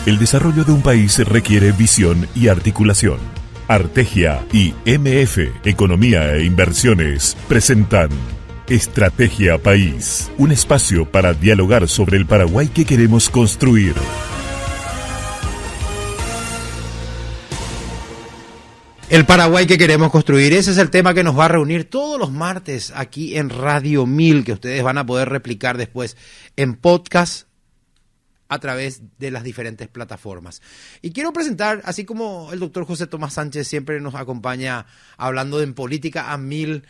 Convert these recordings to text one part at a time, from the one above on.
El desarrollo de un país requiere visión y articulación. Artegia y MF, Economía e Inversiones, presentan Estrategia País, un espacio para dialogar sobre el Paraguay que queremos construir. El Paraguay que queremos construir, ese es el tema que nos va a reunir todos los martes aquí en Radio 1000, que ustedes van a poder replicar después en podcast a través de las diferentes plataformas. Y quiero presentar, así como el doctor José Tomás Sánchez siempre nos acompaña hablando de política a 1000,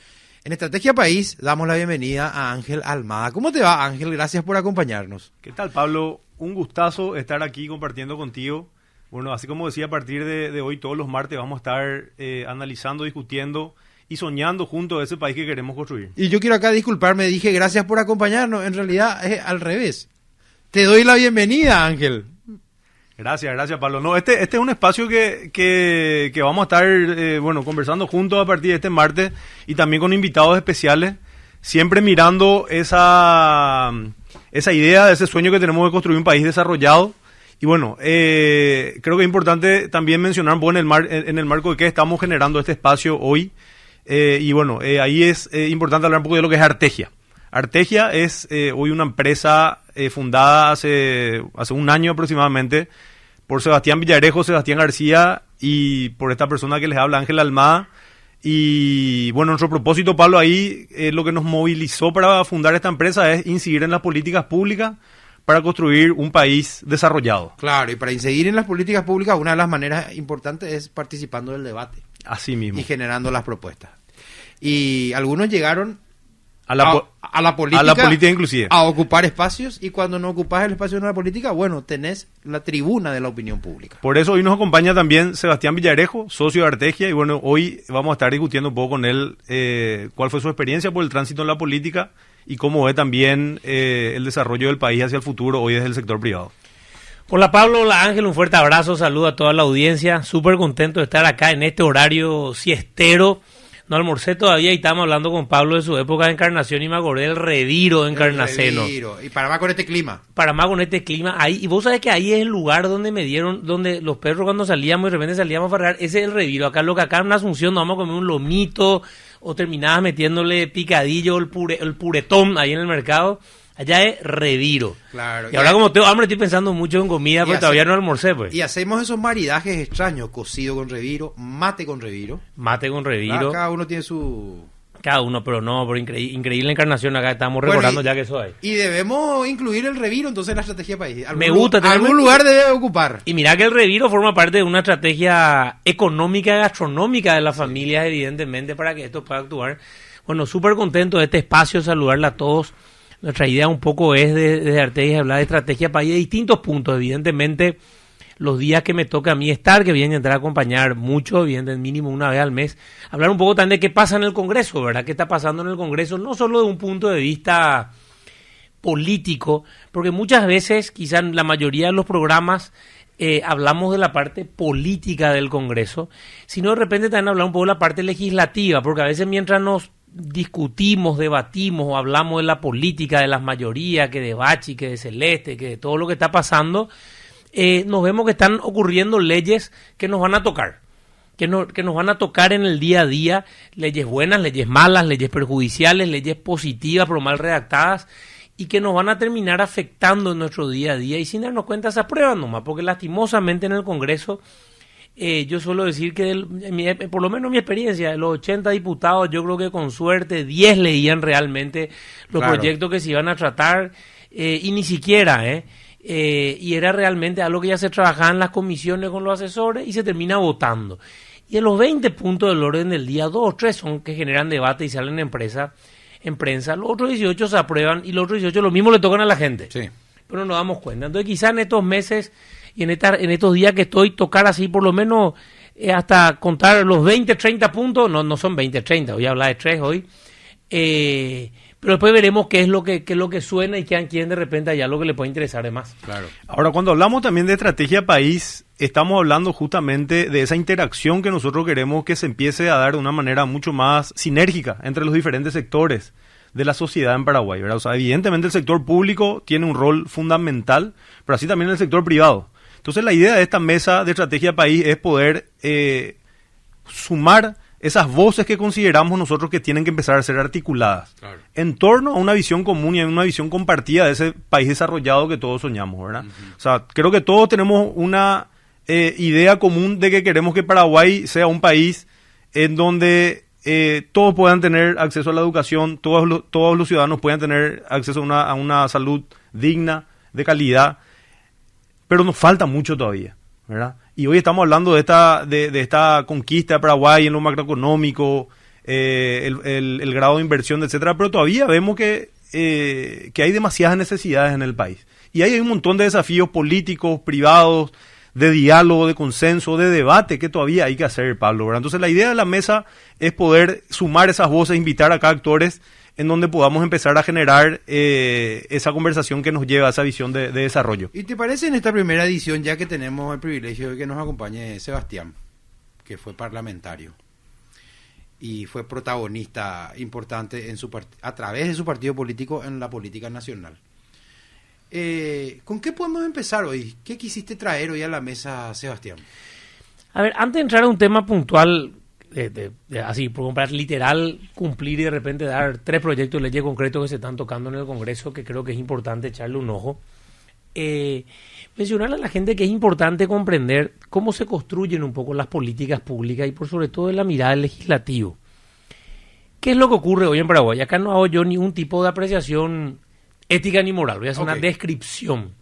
en Estrategia País damos la bienvenida a Ángel Almada. ¿Cómo te va, Ángel? Gracias por acompañarnos. ¿Qué tal, Pablo? Un gustazo estar aquí compartiendo contigo. Bueno, así como decía, a partir de hoy, todos los martes vamos a estar analizando, discutiendo y soñando junto a ese país que queremos construir. Y yo quiero acá disculparme, dije gracias por acompañarnos. En realidad es al revés. Te doy la bienvenida, Ángel. Gracias, Pablo. No, este es un espacio que vamos a estar conversando juntos a partir de este martes y también con invitados especiales, siempre mirando esa idea, ese sueño que tenemos de construir un país desarrollado. Y bueno, creo que es importante también mencionar un poco en el marco de que estamos generando este espacio hoy. Ahí es importante hablar un poco de lo que es Artegia. Artegia es hoy una empresa fundada hace un año aproximadamente por Sebastián Villarejo, Sebastián García y por esta persona que les habla, Ángel Almada. Y bueno, nuestro propósito, Pablo, ahí lo que nos movilizó para fundar esta empresa es incidir en las políticas públicas para construir un país desarrollado. Claro, y para incidir en las políticas públicas, una de las maneras importantes es participando del debate. Así mismo. Y generando las propuestas. Y algunos llegaron a la política inclusive. A ocupar espacios, y cuando no ocupas el espacio de la política, bueno, tenés la tribuna de la opinión pública. Por eso hoy nos acompaña también Sebastián Villarejo, socio de Artegia, y bueno, hoy vamos a estar discutiendo un poco con él cuál fue su experiencia por el tránsito en la política y cómo ve también el desarrollo del país hacia el futuro hoy desde el sector privado. Hola Pablo, hola Ángel, un fuerte abrazo, saludo a toda la audiencia, súper contento de estar acá en este horario siestero. No almorcé todavía y estábamos hablando con Pablo de su época de Encarnación y me acordé del Rediro de Encarnaceno. Y Panamá con este clima. Ahí, y vos sabés que ahí es el lugar donde me dieron, donde los perros cuando salíamos y de repente salíamos a farrear, ese es el Rediro. Acá en Asunción nos vamos a comer un lomito o terminabas metiéndole picadillo, el puretón ahí en el mercado. Allá es Rediro. Claro. Y ahora como tengo hambre estoy pensando mucho en comida, pero todavía no almorcé, pues. Y hacemos esos maridajes extraños, cocido con Rediro, mate con Rediro. Cada uno tiene su... pero increíble Encarnación, acá estamos recordando ya que eso hay. Y debemos incluir el Rediro entonces en la estrategia país. Me gusta. Algún lugar debe ocupar. Y mira que el Rediro forma parte de una estrategia económica y gastronómica de las familias, evidentemente, para que esto pueda actuar. Bueno, súper contento de este espacio, saludarle a todos. Nuestra idea un poco es de Artegia hablar de estrategia país de distintos puntos. Evidentemente, los días que me toca a mí estar, que vienen a entrar a acompañar mucho, evidentemente mínimo una vez al mes, hablar un poco también de qué pasa en el Congreso, ¿verdad? ¿Qué está pasando en el Congreso? No solo de un punto de vista político, porque muchas veces, quizás la mayoría de los programas, hablamos de la parte política del Congreso, sino de repente también hablar un poco de la parte legislativa, porque a veces mientras nos discutimos, debatimos o hablamos de la política, de las mayorías, que de Bachi, que de Celeste, que de todo lo que está pasando, nos vemos que están ocurriendo leyes que nos van a tocar, que nos van a tocar en el día a día, leyes buenas, leyes malas, leyes perjudiciales, leyes positivas pero mal redactadas, y que nos van a terminar afectando en nuestro día a día, y sin darnos cuenta se aprueban nomás, porque lastimosamente en el Congreso, yo suelo decir que por lo menos mi experiencia, de los 80 diputados, yo creo que con suerte 10 leían realmente los proyectos que se iban a tratar, y ni siquiera, y era realmente algo que ya se trabajaba en las comisiones con los asesores y se termina votando. Y en los 20 puntos del orden del día, 2 o 3 son que generan debate y salen en prensa, los otros 18 se aprueban y los otros 18 lo mismo le tocan a la gente. Sí. Pero no nos damos cuenta. Entonces quizás en estos meses y en estos días que estoy, tocar así por lo menos hasta contar los 20, 30 puntos, no son 20, 30, voy a hablar de 3 hoy, pero después veremos qué es lo que suena y quién de repente allá lo que le puede interesar de más. Claro. Ahora, cuando hablamos también de estrategia país, estamos hablando justamente de esa interacción que nosotros queremos que se empiece a dar de una manera mucho más sinérgica entre los diferentes sectores de la sociedad en Paraguay, ¿verdad? O sea, evidentemente el sector público tiene un rol fundamental, pero así también el sector privado. Entonces la idea de esta mesa de estrategia país es poder sumar esas voces que consideramos nosotros que tienen que empezar a ser articuladas en torno a una visión común y a una visión compartida de ese país desarrollado que todos soñamos, ¿verdad? O sea, creo que todos tenemos una idea común de que queremos que Paraguay sea un país en donde todos puedan tener acceso a la educación, todos los ciudadanos puedan tener acceso a una salud digna, de calidad, pero nos falta mucho todavía, ¿verdad? Y hoy estamos hablando de esta conquista de Paraguay en lo macroeconómico, el grado de inversión, etcétera, pero todavía vemos que hay demasiadas necesidades en el país. Y hay un montón de desafíos políticos, privados, de diálogo, de consenso, de debate que todavía hay que hacer, Pablo, ¿verdad? Entonces la idea de la mesa es poder sumar esas voces, invitar acá actores en donde podamos empezar a generar esa conversación que nos lleva a esa visión de desarrollo. ¿Y te parece en esta primera edición, ya que tenemos el privilegio de que nos acompañe Sebastián, que fue parlamentario y fue protagonista importante a través de su partido político en la política nacional? ¿Con qué podemos empezar hoy? ¿Qué quisiste traer hoy a la mesa, Sebastián? A ver, antes de entrar a un tema puntual, así, por comprar literal, cumplir y de repente dar 3 proyectos de ley concretos que se están tocando en el Congreso, que creo que es importante echarle un ojo. Mencionarle a la gente que es importante comprender cómo se construyen un poco las políticas públicas y por sobre todo en la mirada del legislativo. ¿Qué es lo que ocurre hoy en Paraguay? Acá no hago yo ningún tipo de apreciación ética ni moral, voy a hacer una descripción.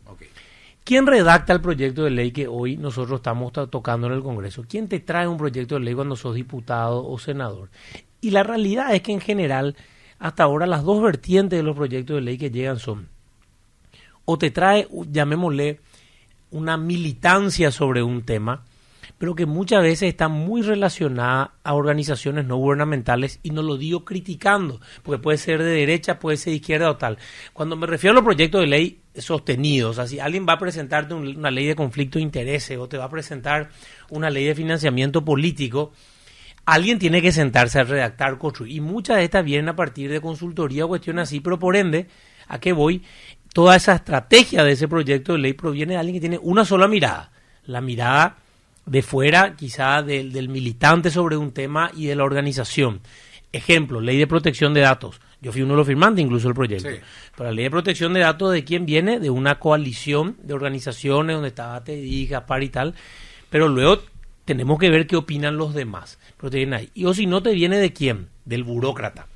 ¿Quién redacta el proyecto de ley que hoy nosotros estamos tocando en el Congreso? ¿Quién te trae un proyecto de ley cuando sos diputado o senador? Y la realidad es que en general, hasta ahora, las dos vertientes de los proyectos de ley que llegan son, o te trae, llamémosle, una militancia sobre un tema, pero que muchas veces está muy relacionada a organizaciones no gubernamentales, y no lo digo criticando, porque puede ser de derecha, puede ser de izquierda o tal. Cuando me refiero a los proyectos de ley sostenidos, o sea, si alguien va a presentarte una ley de conflicto de intereses o te va a presentar una ley de financiamiento político, alguien tiene que sentarse a redactar, construir, y muchas de estas vienen a partir de consultoría o cuestiones así, pero por ende, ¿a qué voy? Toda esa estrategia de ese proyecto de ley proviene de alguien que tiene una sola mirada, la mirada de fuera, quizá del militante sobre un tema y de la organización. Ejemplo, ley de protección de datos. Yo fui uno de los firmantes incluso del proyecto. Sí. Pero la ley de protección de datos, ¿de quién viene? De una coalición de organizaciones donde estaba TEDx, GAPAR y tal. Pero luego tenemos que ver qué opinan los demás. Pero te viene ahí. Y o si no, te viene ¿de quién? Del burócrata.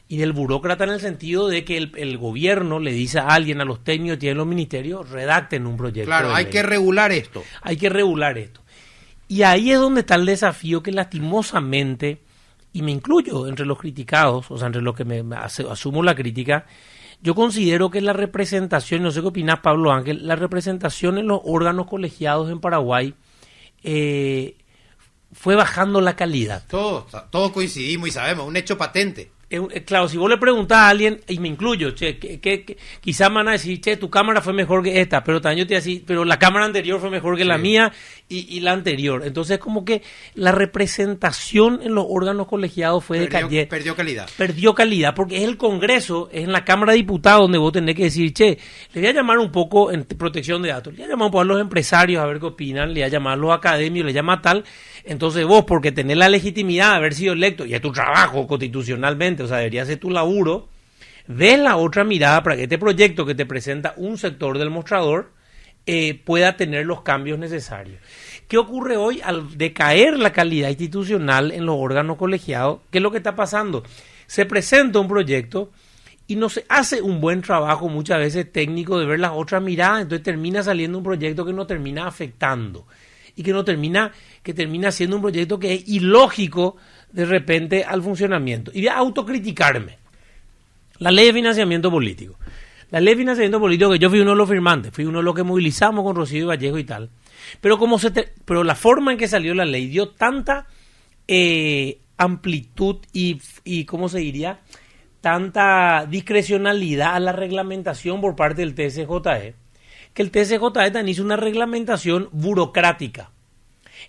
Y del burócrata en el sentido de que el gobierno le dice a alguien, a los técnicos que tienen los ministerios, redacten un proyecto. Claro, hay que regular esto. Hay que regular esto. Y ahí es donde está el desafío que lastimosamente, y me incluyo entre los criticados, o sea, entre los que asumo la crítica, yo considero que la representación, no sé qué opinás, Pablo Ángel, la representación en los órganos colegiados en Paraguay fue bajando la calidad. Todos coincidimos y sabemos, un hecho patente. Claro, si vos le preguntás a alguien, y me incluyo, quizás me van a decir, tu cámara fue mejor que esta, pero también yo te voy a decir, pero la cámara anterior fue mejor que la mía y la anterior. Entonces, como que la representación en los órganos colegiados fue perdió calidad. Perdió calidad, porque es el Congreso, es en la Cámara de Diputados donde vos tenés que decir, le voy a llamar un poco en protección de datos, le voy a llamar un poco a los empresarios a ver qué opinan, le voy a llamar a los académicos, le voy a llamar tal. Entonces vos, porque tenés la legitimidad de haber sido electo, y es tu trabajo constitucionalmente, o sea, debería ser tu laburo, ves la otra mirada para que este proyecto que te presenta un sector del mostrador pueda tener los cambios necesarios. ¿Qué ocurre hoy al decaer la calidad institucional en los órganos colegiados? ¿Qué es lo que está pasando? Se presenta un proyecto y no se hace un buen trabajo muchas veces técnico de ver las otras miradas, entonces termina saliendo un proyecto que no termina afectando y que termina siendo un proyecto que es ilógico de repente al funcionamiento. Y de autocriticarme. La ley de financiamiento político. La ley de financiamiento político, que yo fui uno de los firmantes, fui uno de los que movilizamos con Rocío Vallejo y tal. Pero pero la forma en que salió la ley dio tanta amplitud y ¿cómo se diría? Tanta discrecionalidad a la reglamentación por parte del TSJE, que el TSJE también hizo una reglamentación burocrática.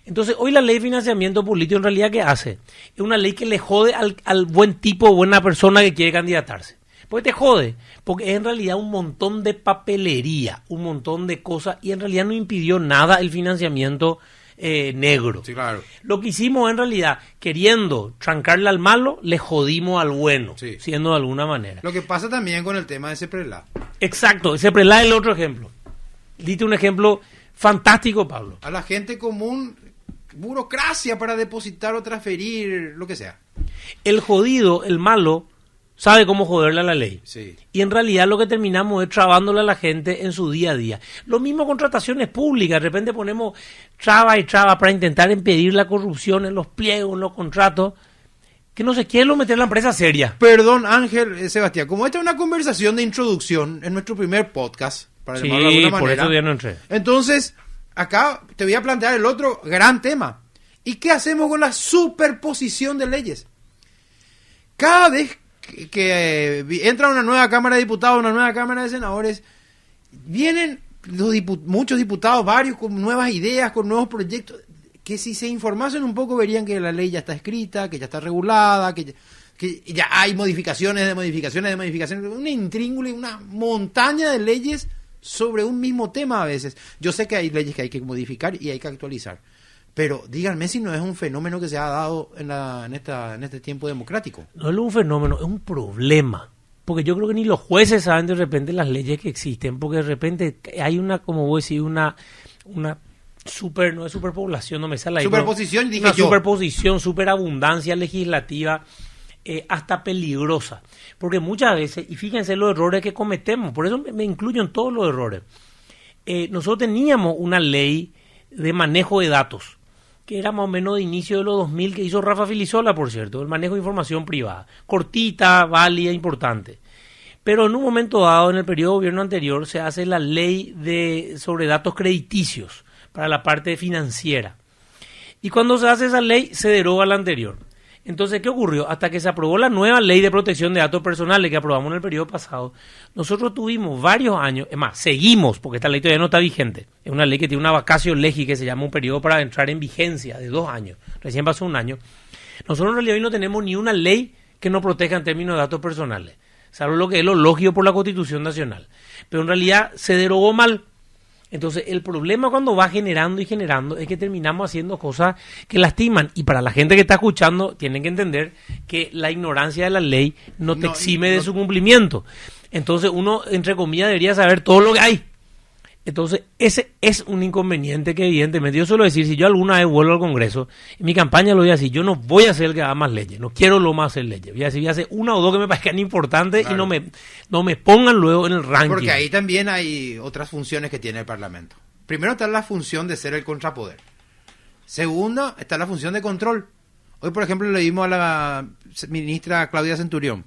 Entonces, hoy la ley de financiamiento político, en realidad, ¿qué hace? Es una ley que le jode al buen tipo, buena persona que quiere candidatarse. Porque te jode, porque es en realidad un montón de papelería, un montón de cosas, y en realidad no impidió nada el financiamiento negro. Sí, claro. Lo que hicimos en realidad, queriendo trancarle al malo, le jodimos al bueno, Sí. siendo de alguna manera. Lo que pasa también con el tema de Seprelá. Exacto, Seprelá es el otro ejemplo. Diste un ejemplo fantástico, Pablo. A la gente común, burocracia para depositar o transferir, lo que sea. El jodido, el malo, sabe cómo joderle a la ley. Sí. Y en realidad lo que terminamos es trabándole a la gente en su día a día. Lo mismo contrataciones públicas. De repente ponemos traba y traba para intentar impedir la corrupción en los pliegos, en los contratos, que no se quiere meter en la empresa seria. Perdón, Ángel, Sebastián, como esta es una conversación de introducción en nuestro primer podcast, para Sí, llamarlo de alguna por manera. eso ya no entré. Entonces, acá te voy a plantear el otro gran tema. ¿Y qué hacemos con la superposición de leyes? Cada vez que entra una nueva Cámara de Diputados, una nueva Cámara de Senadores, vienen muchos diputados, varios, con nuevas ideas, con nuevos proyectos, que si se informasen un poco verían que la ley ya está escrita, que ya está regulada, que ya hay modificaciones de modificaciones de modificaciones, una intríngulis, una montaña de leyes sobre un mismo tema a veces. Yo sé que hay leyes que hay que modificar y hay que actualizar, pero díganme si no es un fenómeno que se ha dado en este tiempo democrático. No es un fenómeno, es un problema. Porque yo creo que ni los jueces saben de repente las leyes que existen, porque de repente hay una, como voy a decir, una no es superpoblación, no me sale ahí. Superposición, dije una yo. superposición, superabundancia legislativa, hasta peligrosa. Porque muchas veces, y fíjense los errores que cometemos, por eso me incluyo en todos los errores. Nosotros teníamos una ley de manejo de datos, que era más o menos de inicio de los 2000, que hizo Rafa Filisola, por cierto, el manejo de información privada. Cortita, válida, importante. Pero en un momento dado, en el periodo de gobierno anterior, se hace la ley sobre datos crediticios para la parte financiera. Y cuando se hace esa ley, se deroga la anterior. Entonces, ¿qué ocurrió? Hasta que se aprobó la nueva ley de protección de datos personales que aprobamos en el periodo pasado, nosotros tuvimos varios años, es más, seguimos, porque esta ley todavía no está vigente. Es una ley que tiene una vacatio legis que se llama un periodo para entrar en vigencia de 2 años. Recién pasó 1 año. Nosotros en realidad hoy no tenemos ni una ley que nos proteja en términos de datos personales, salvo lo que es lo lógico por la Constitución Nacional. Pero en realidad se derogó mal. Entonces, el problema cuando va generando y generando es que terminamos haciendo cosas que lastiman. Y para la gente que está escuchando, tienen que entender que la ignorancia de la ley no te exime de su cumplimiento. Entonces, uno, entre comillas, debería saber todo lo que hay. Entonces, ese es un inconveniente que evidentemente, yo suelo decir, si yo alguna vez vuelvo al Congreso, en mi campaña lo voy a decir, yo no voy a ser el que haga más leyes, no quiero lo más hacer leyes, voy a hacer 1 o 2 que me parezcan importantes, claro, y no me pongan luego en el ranking. Porque ahí también hay otras funciones que tiene el Parlamento. Primero está la función de ser el contrapoder. Segunda, está la función de control. Hoy, por ejemplo, le dimos a la ministra Claudia Centurión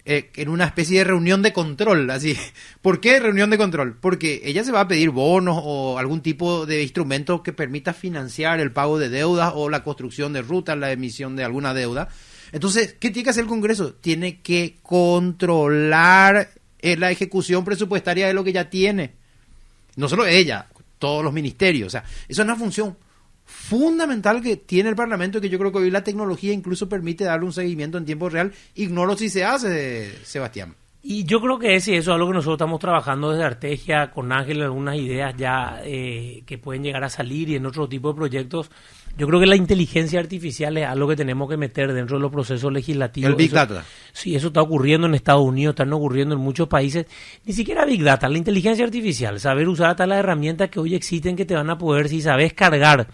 en una especie de reunión de control, así. ¿Por qué reunión de control? Porque ella se va a pedir bonos o algún tipo de instrumento que permita financiar el pago de deudas o la construcción de rutas, la emisión de alguna deuda. Entonces, ¿qué tiene que hacer el Congreso? Tiene que controlar la ejecución presupuestaria de lo que ya tiene. No solo ella, todos los ministerios. O sea, eso es una función fundamental que tiene el Parlamento y que yo creo que hoy la tecnología incluso permite darle un seguimiento en tiempo real. Ignoro si se hace, Sebastián. Y yo creo que eso es algo que nosotros estamos trabajando desde Artegia con Ángel, algunas ideas ya que pueden llegar a salir y en otro tipo de proyectos. Yo creo que la inteligencia artificial es algo que tenemos que meter dentro de los procesos legislativos. El Big Data. Sí, eso está ocurriendo en Estados Unidos, está ocurriendo en muchos países. Ni siquiera Big Data, la inteligencia artificial, saber usar hasta las herramientas que hoy existen que te van a poder, si sabes cargar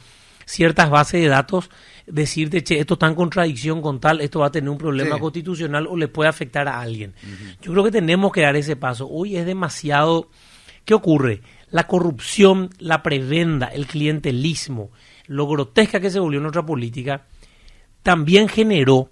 ciertas bases de datos, decirte, che, esto está en contradicción con tal, esto va a tener un problema constitucional o le puede afectar a alguien. Yo creo que tenemos que dar ese paso. Hoy es demasiado... ¿Qué ocurre? La corrupción, la prebenda, el clientelismo, lo grotesca que se volvió nuestra política, también generó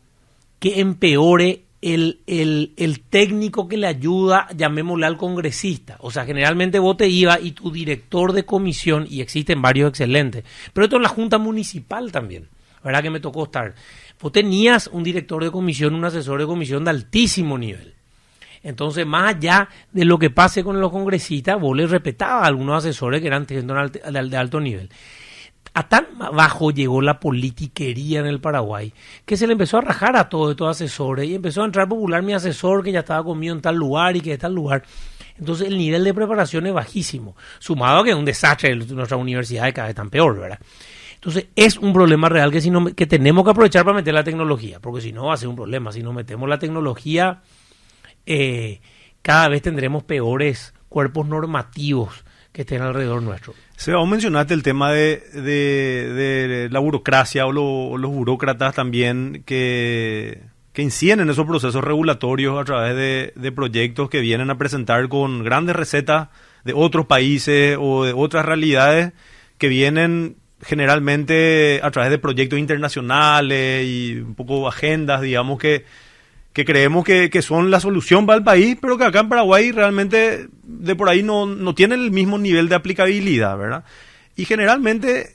que empeore el técnico que le ayuda, llamémosle al congresista. O sea, generalmente vos te ibas y tu director de comisión, y existen varios excelentes, pero esto en la Junta Municipal también, ¿verdad? Que me tocó estar. Vos tenías un director de comisión, un asesor de comisión de altísimo nivel. Entonces, más allá de lo que pase con los congresistas, vos les respetabas a algunos asesores que eran de alto nivel. A tan bajo llegó la politiquería en el Paraguay que se le empezó a rajar a todos estos asesores y empezó a entrar popular mi asesor que ya estaba conmigo en tal lugar y que de tal lugar. Entonces el nivel de preparación es bajísimo, sumado a que es un desastre nuestras universidades cada vez tan peor, ¿verdad? Entonces es un problema real que tenemos que aprovechar para meter la tecnología, porque si no va a ser un problema. Si no metemos la tecnología, cada vez tendremos peores cuerpos normativos que estén alrededor nuestro. Seba, vos mencionaste el tema de la burocracia o los burócratas también que inciden en esos procesos regulatorios a través de proyectos que vienen a presentar con grandes recetas de otros países o de otras realidades que vienen generalmente a través de proyectos internacionales y un poco agendas, digamos, que creemos que son la solución para el país, pero que acá en Paraguay realmente de por ahí no tienen el mismo nivel de aplicabilidad, ¿verdad? Y generalmente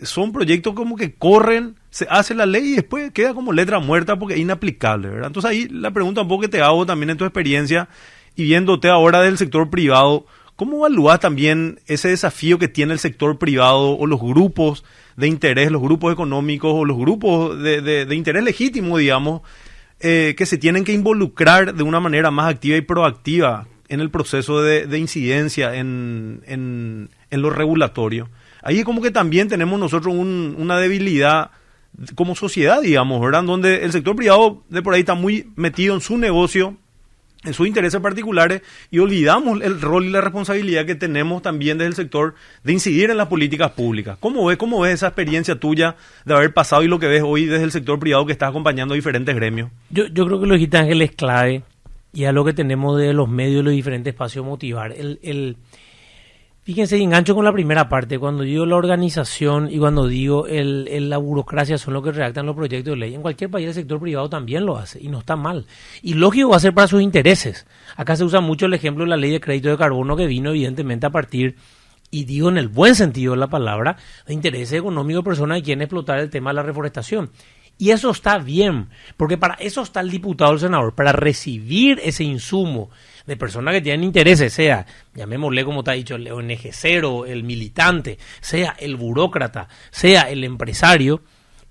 son proyectos como que corren, se hace la ley y después queda como letra muerta porque es inaplicable, ¿verdad? Entonces ahí la pregunta un poco que te hago también en tu experiencia y viéndote ahora del sector privado, ¿cómo evalúas también ese desafío que tiene el sector privado o los grupos de interés, los grupos económicos o los grupos de interés legítimo, digamos, que se tienen que involucrar de una manera más activa y proactiva en el proceso de incidencia en lo regulatorio? Ahí como que también tenemos nosotros una debilidad como sociedad, digamos, ¿verdad? Donde el sector privado de por ahí está muy metido en su negocio, en sus intereses particulares, y olvidamos el rol y la responsabilidad que tenemos también desde el sector de incidir en las políticas públicas. ¿Cómo ves esa experiencia tuya de haber pasado y lo que ves hoy desde el sector privado que estás acompañando a diferentes gremios? Yo creo que lo que dijiste, Ángel, es clave, y a lo que tenemos de los medios y los diferentes espacios motivar. Fíjense, y engancho con la primera parte, cuando digo la organización y cuando digo la burocracia son los que redactan los proyectos de ley. En cualquier país el sector privado también lo hace y no está mal. Y lógico va a ser para sus intereses. Acá se usa mucho el ejemplo de la ley de crédito de carbono que vino evidentemente a partir, y digo en el buen sentido de la palabra, de intereses económicos de personas que quieren explotar el tema de la reforestación. Y eso está bien, porque para eso está el diputado o el senador, para recibir ese insumo de personas que tienen intereses, sea, llamémosle como te ha dicho, el ONGcero, el militante, sea el burócrata, sea el empresario,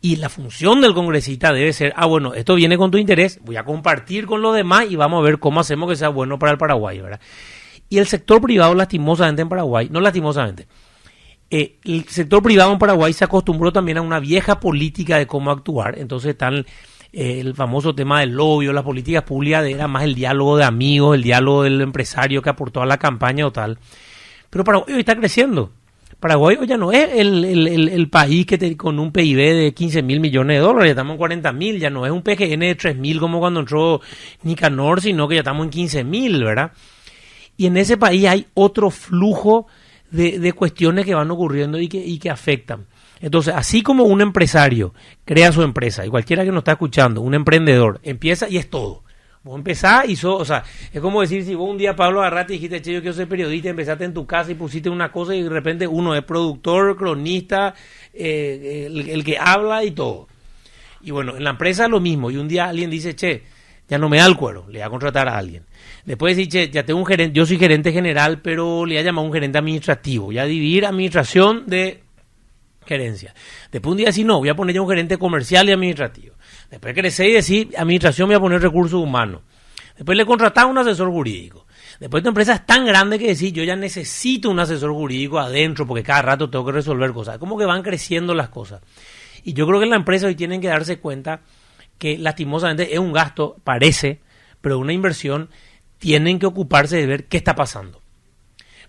y la función del congresista debe ser, bueno, esto viene con tu interés, voy a compartir con los demás y vamos a ver cómo hacemos que sea bueno para el Paraguay, ¿verdad? Y el sector privado, lastimosamente en Paraguay, no lastimosamente, el sector privado en Paraguay se acostumbró también a una vieja política de cómo actuar. Entonces están el famoso tema del lobby, las políticas públicas, era más el diálogo de amigos, el diálogo del empresario que aportó a la campaña o tal. Pero Paraguay hoy está creciendo. Paraguay hoy ya no es el país con un PIB de 15.000 millones de dólares, ya estamos en 40.000, ya no es un PGN de 3.000 como cuando entró Nicanor, sino que ya estamos en 15.000, ¿verdad? Y en ese país hay otro flujo de cuestiones que van ocurriendo y que afectan. Entonces, así como un empresario crea su empresa, y cualquiera que nos está escuchando, un emprendedor, empieza y es todo. Vos empezás y es como decir, si vos un día, Pablo, agarraste y dijiste, che, yo quiero ser periodista, empezaste en tu casa y pusiste una cosa y de repente uno es productor, cronista, el que habla y todo. Y bueno, en la empresa lo mismo, y un día alguien dice, che, ya no me da el cuero, le voy a contratar a alguien. Después dice, che, ya tengo un gerente, yo soy gerente general, pero le voy a llamar a un gerente administrativo, ya dividir administración de gerencia. Después un día decir, no, voy a poner ya un gerente comercial y administrativo. Después crecer y decir, administración voy a poner recursos humanos. Después le contrataba a un asesor jurídico. Después tu empresa es tan grande que decir, yo ya necesito un asesor jurídico adentro porque cada rato tengo que resolver cosas. Como que van creciendo las cosas. Y yo creo que en la empresa hoy tienen que darse cuenta que lastimosamente es un gasto, parece, pero una inversión, tienen que ocuparse de ver qué está pasando.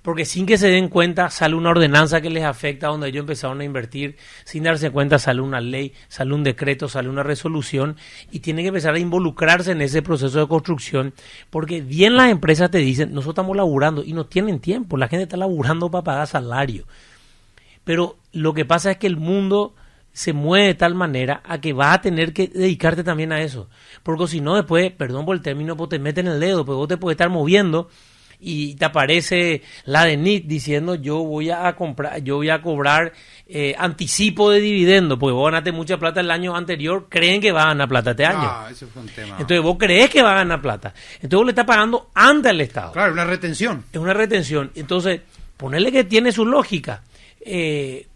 Porque sin que se den cuenta sale una ordenanza que les afecta donde ellos empezaron a invertir, sin darse cuenta sale una ley, sale un decreto, sale una resolución y tienen que empezar a involucrarse en ese proceso de construcción, porque bien las empresas te dicen, nosotros estamos laburando y no tienen tiempo, la gente está laburando para pagar salario. Pero lo que pasa es que el mundo se mueve de tal manera a que vas a tener que dedicarte también a eso, porque si no después, perdón por el término, pues te meten el dedo, pues vos te puedes estar moviendo y te aparece la DENIT diciendo yo voy a cobrar anticipo de dividendo, porque vos ganaste mucha plata el año anterior, creen que va a ganar plata este año. Eso fue un tema. Entonces vos crees que va a ganar plata, entonces vos le estás pagando antes al Estado. Claro, una retención. Es una retención. Entonces, ponerle que tiene su lógica.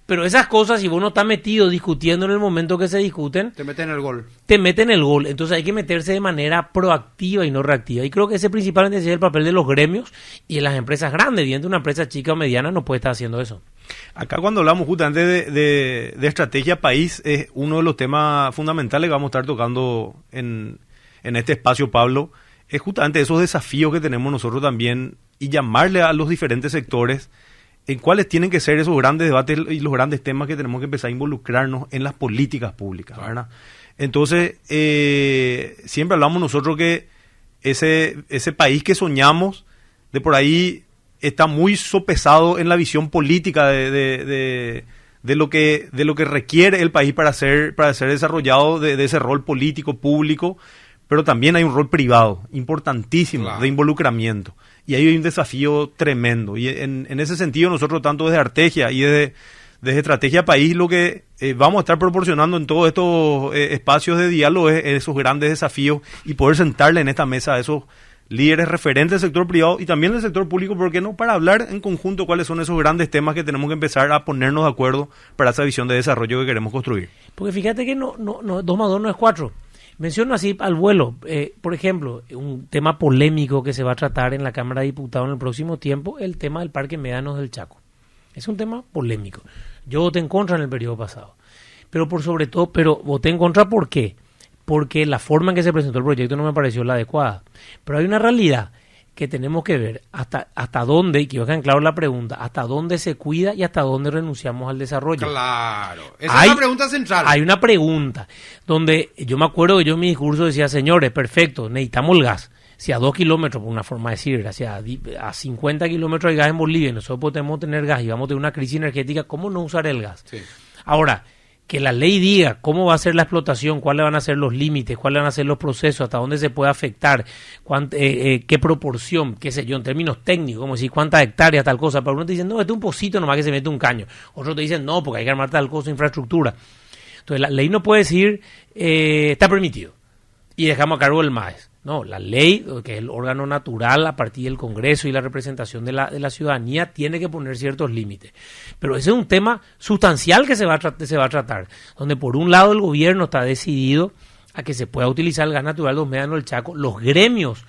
Pero esas cosas, si vos no estás metido discutiendo en el momento que se discuten, Te meten el gol. te meten el gol. Entonces hay que meterse de manera proactiva y no reactiva. Y creo que ese principalmente es el papel de los gremios y de las empresas grandes. Evidentemente una empresa chica o mediana no puede estar haciendo eso. Acá cuando hablamos justamente de estrategia país, es uno de los temas fundamentales que vamos a estar tocando en este espacio, Pablo, es justamente esos desafíos que tenemos nosotros también y llamarle a los diferentes sectores en cuáles tienen que ser esos grandes debates y los grandes temas que tenemos que empezar a involucrarnos en las políticas públicas, ¿verdad? Entonces, siempre hablamos nosotros que ese país que soñamos, de por ahí está muy sopesado en la visión política de lo que requiere el país para ser desarrollado de ese rol político público, pero también hay un rol privado importantísimo, claro, de involucramiento. Y ahí hay un desafío tremendo. Y en ese sentido, nosotros, tanto desde Artegia y desde Estrategia País, lo que vamos a estar proporcionando en todos estos espacios de diálogo es esos grandes desafíos y poder sentarle en esta mesa a esos líderes referentes del sector privado y también del sector público, ¿por qué no?, para hablar en conjunto cuáles son esos grandes temas que tenemos que empezar a ponernos de acuerdo para esa visión de desarrollo que queremos construir. Porque fíjate que no 2 más 2 no es 4. Menciono así al vuelo, por ejemplo, un tema polémico que se va a tratar en la Cámara de Diputados en el próximo tiempo, el tema del Parque Médanos del Chaco. Es un tema polémico. Yo voté en contra en el periodo pasado. Pero voté en contra, ¿por qué? Porque la forma en que se presentó el proyecto no me pareció la adecuada. Pero hay una realidad que tenemos que ver hasta dónde, y que dejar en claro la pregunta, hasta dónde se cuida y hasta dónde renunciamos al desarrollo. Claro, esa es la pregunta central. Hay una pregunta donde yo me acuerdo que yo en mi discurso decía, señores, perfecto, necesitamos el gas. Si a 2 kilómetros, por una forma de decir, a 50 kilómetros hay gas en Bolivia y nosotros podemos tener gas y vamos a tener una crisis energética, ¿cómo no usar el gas? Sí. Ahora, que la ley diga cómo va a ser la explotación, cuáles van a ser los límites, cuáles van a ser los procesos, hasta dónde se puede afectar, qué proporción, qué sé yo, en términos técnicos, como decir cuántas hectáreas, tal cosa. Pero uno te dice, no, este es un pocito nomás que se mete un caño. Otros te dicen, no, porque hay que armar tal cosa, infraestructura. Entonces la ley no puede decir, está permitido, y dejamos a cargo el MAES. No, la ley, que es el órgano natural a partir del Congreso y la representación de la ciudadanía, tiene que poner ciertos límites. Pero ese es un tema sustancial que se va a tratar, donde por un lado el gobierno está decidido a que se pueda utilizar el gas natural de los médanos del Chaco. Los gremios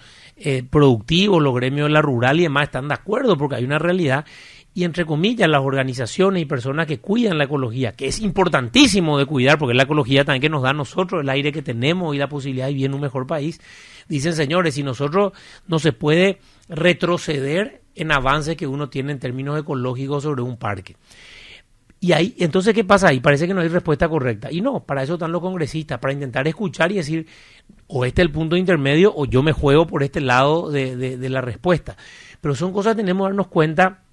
productivos, los gremios de la rural y demás están de acuerdo porque hay una realidad. Y entre comillas, las organizaciones y personas que cuidan la ecología, que es importantísimo de cuidar, porque es la ecología también que nos da a nosotros el aire que tenemos y la posibilidad de vivir en un mejor país, dicen, señores, si nosotros no se puede retroceder en avances que uno tiene en términos ecológicos sobre un parque. Y ahí, entonces, ¿qué pasa ahí? Parece que no hay respuesta correcta. Y no, para eso están los congresistas, para intentar escuchar y decir, o este es el punto intermedio, o yo me juego por este lado de la respuesta. Pero son cosas que tenemos que darnos cuenta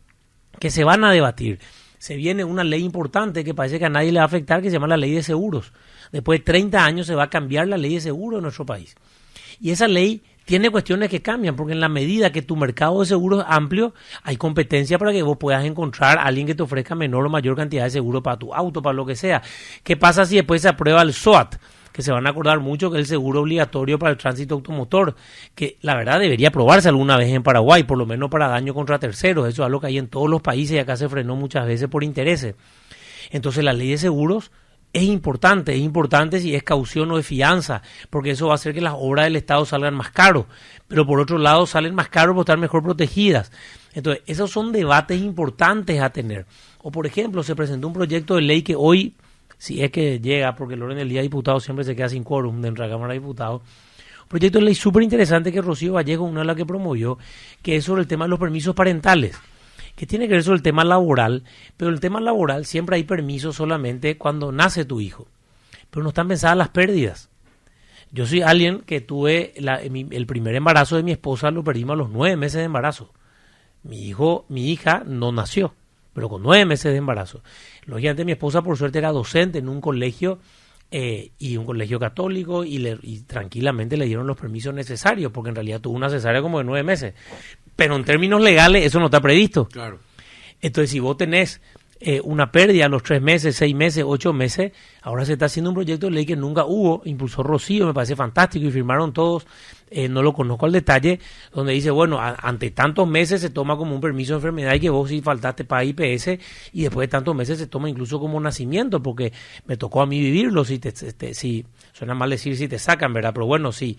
que se van a debatir. Se viene una ley importante que parece que a nadie le va a afectar, que se llama la ley de seguros. Después de 30 años se va a cambiar la ley de seguros en nuestro país. Y esa ley tiene cuestiones que cambian, porque en la medida que tu mercado de seguros es amplio, hay competencia para que vos puedas encontrar a alguien que te ofrezca menor o mayor cantidad de seguro para tu auto, para lo que sea. ¿Qué pasa si después se aprueba el SOAT? Que se van a acordar mucho, que es el seguro obligatorio para el tránsito automotor, que la verdad debería aprobarse alguna vez en Paraguay, por lo menos para daño contra terceros. Eso es algo que hay en todos los países y acá se frenó muchas veces por intereses. Entonces la ley de seguros es importante si es caución o de fianza, porque eso va a hacer que las obras del Estado salgan más caros, pero por otro lado salen más caros por estar mejor protegidas. Entonces esos son debates importantes a tener. O por ejemplo, se presentó un proyecto de ley que hoy, si es que llega, porque el orden del día de diputados siempre se queda sin quórum dentro de la Cámara de Diputados, un proyecto de ley súper interesante que Rocío Vallejo, una de las que promovió, que es sobre el tema de los permisos parentales, que tiene que ver sobre el tema laboral, pero el tema laboral siempre hay permisos solamente cuando nace tu hijo, pero no están pensadas las pérdidas. Yo soy alguien que tuve el primer embarazo de mi esposa, lo perdimos a los 9 meses de embarazo. Mi hija no nació, pero con 9 meses de embarazo. Lógicamente mi esposa por suerte era docente en un colegio y un colegio católico y tranquilamente le dieron los permisos necesarios, porque en realidad tuvo una cesárea como de 9 meses. Pero en términos legales eso no está previsto. Claro. Entonces si vos tenés una pérdida a los 3 meses, 6 meses, 8 meses. Ahora se está haciendo un proyecto de ley que nunca hubo, impulsó Rocío, me parece fantástico y firmaron todos, no lo conozco al detalle, donde dice, bueno, ante tantos meses se toma como un permiso de enfermedad y que vos si faltaste para IPS y después de tantos meses se toma incluso como nacimiento, porque me tocó a mí vivirlo, si suena mal decir si te sacan, ¿verdad? Pero bueno, sí,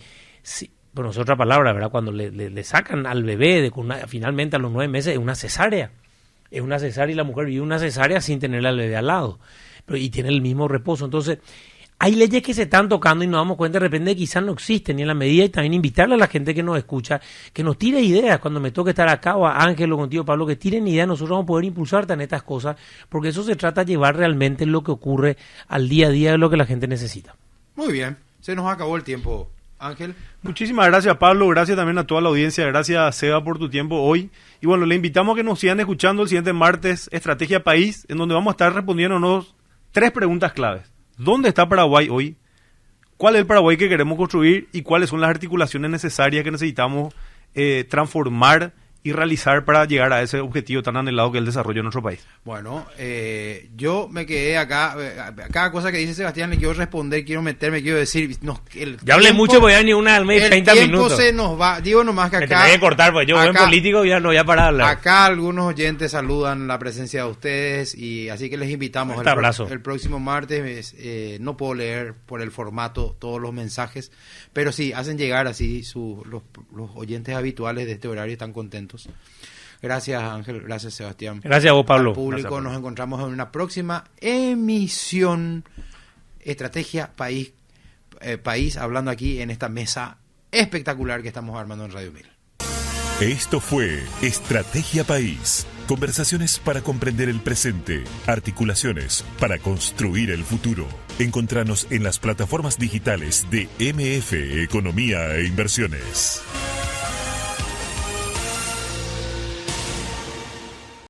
bueno, es otra palabra, ¿verdad? Cuando le sacan al bebé finalmente a los 9 meses es una cesárea. Es una cesárea y la mujer vive una cesárea sin tener al bebé al lado. Y tiene el mismo reposo. Entonces, hay leyes que se están tocando y nos damos cuenta de repente que quizás no existen. Y en la medida y también invitarle a la gente que nos escucha, que nos tire ideas cuando me toque estar acá o a Ángel o contigo, Pablo, que tiren ideas. Nosotros vamos a poder impulsar en estas cosas porque eso se trata de llevar realmente lo que ocurre al día a día de lo que la gente necesita. Muy bien, se nos acabó el tiempo, Ángel. Muchísimas gracias, Pablo. Gracias también a toda la audiencia. Gracias, Seba, por tu tiempo hoy. Y bueno, le invitamos a que nos sigan escuchando el siguiente martes, Estrategia País, en donde vamos a estar respondiéndonos 3 preguntas claves. ¿Dónde está Paraguay hoy? ¿Cuál es el Paraguay que queremos construir? ¿Y cuáles son las articulaciones necesarias que necesitamos transformar y realizar para llegar a ese objetivo tan anhelado que es el desarrollo de nuestro país? Bueno, yo me quedé acá, cada cosa que dice Sebastián le quiero responder, quiero meterme, quiero decir... Ya hablé mucho, pues ya ni una al mes, 30 minutos. El tiempo se nos va, digo nomás que acá... Me tenés que cortar, pues yo buen político ya no voy a parar de hablar. Acá algunos oyentes saludan la presencia de ustedes y así que les invitamos el próximo martes. No puedo leer por el formato todos los mensajes, pero sí, hacen llegar así los oyentes habituales de este horario están contentos. Gracias, Ángel. Gracias, Sebastián. Gracias a vos, Pablo. Al público, gracias, nos encontramos en una próxima emisión Estrategia País, hablando aquí en esta mesa espectacular que estamos armando en Radio 1000. Esto fue Estrategia País. Conversaciones para comprender el presente. Articulaciones para construir el futuro. Encontranos en las plataformas digitales de MF Economía e Inversiones.